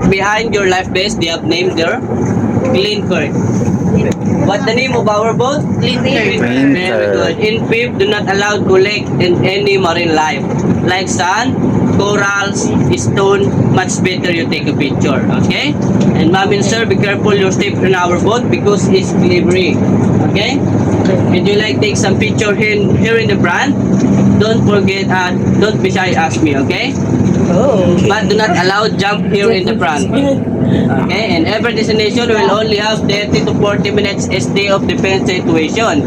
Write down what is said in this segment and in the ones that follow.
Behind your life vest, they have named there Glenford. What's the name of our boat? Glenford. Very good. In fifth, do not allow collect in any marine life like sand, corals, stone. Much better you take a picture. Okay? And mom and sir, be careful your step in our boat because it's slippery. Okay? Would you like take some picture here in the front? Don't forget, don't be shy, ask me, okay? Oh. But do not allow jump here in the front. Okay, and every destination will only have 30 to 40 minutes stay of defense situation.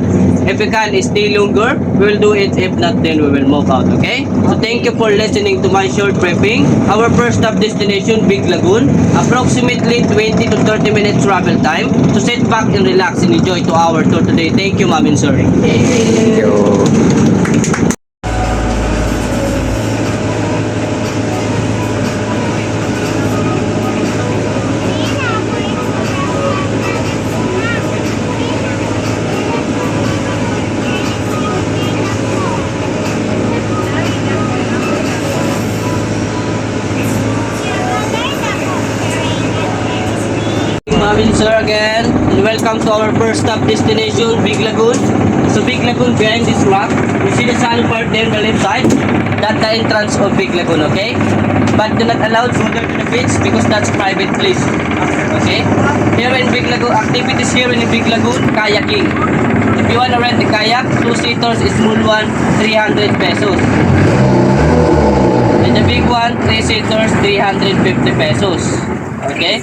If we can stay longer, we will do it. If not, then we will move out, okay? So thank you for listening to my short briefing. Our first stop destination, Big Lagoon. Approximately 20 to 30 minutes travel time. So sit back and relax and enjoy to our tour today. Thank you, ma'am and sir. Thank you. Ma'am sir again, and welcome to our first stop destination, Big Lagoon. So Big Lagoon, behind this rock, you see the sand part there on the left side? That's the entrance of Big Lagoon, okay? But do not allow further to the beach because that's private place. Okay? Here in Big Lagoon, activities here in Big Lagoon, kayaking. If you wanna rent the kayak, 2-seaters, small one, 300 pesos. And the big one, 3-seaters, 350 pesos. Okay?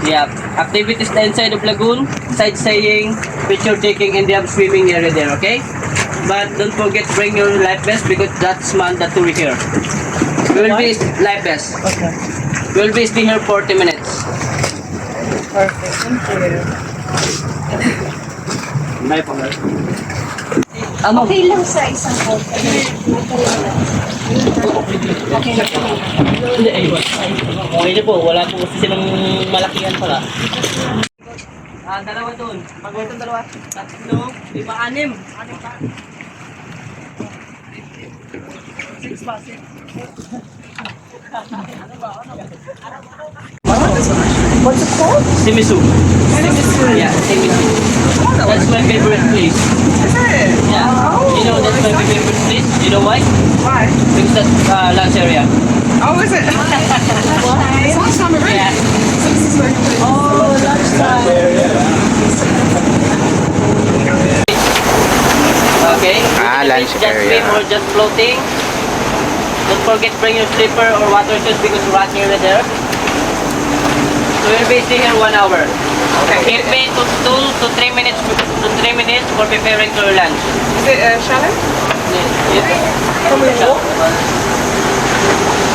Yeah. Activities inside of lagoon, sightseeing, picture taking, and they have swimming area there, okay? But don't forget to bring your life vest because that's mandatory here. We will be life vest. Okay. We will be staying here 40 minutes. Perfect. Thank you. Bye po. Okay lang sa isang hotel. Okay lang. Hindi, ayun. Okay na po. Wala po kasi silang malakihan pala. Dalawa doon. Pag itong dalawa. Tatlo, 5, 6. 6 ba? 6. What's it called? Simisu. Yeah, Simisu. That's my favorite place. Is it? Yeah. You know, that's my favorite place. You know why? Why? Because that's lunch area. Oh, is it? It's not summer break. Yeah. So this is where you put it. Oh, lunchtime. Okay. Lunch Just area. swim or just floating. Don't forget to bring your slipper or water shoes because right near there. So we'll be staying here 1 hour. Okay. Give me 2 to 3 minutes for preparing for your lunch. Is it shallow? Can we walk?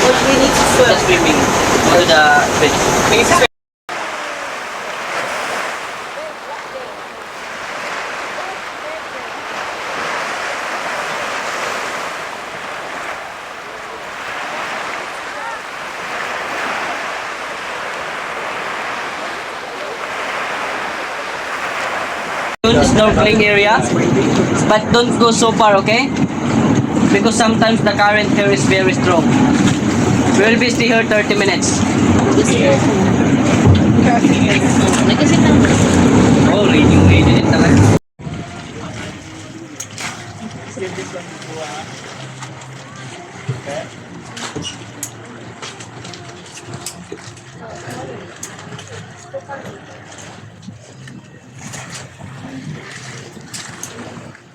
Or do we need to swim? Just swimming to the beach. We need to swim. Snorkeling area, but don't go so far, okay? Because sometimes the current here is very strong. We will be stay here 30 minutes. Oh, raining din talaga.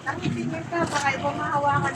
Ang ipinir ka, baka ikaw mahawakan.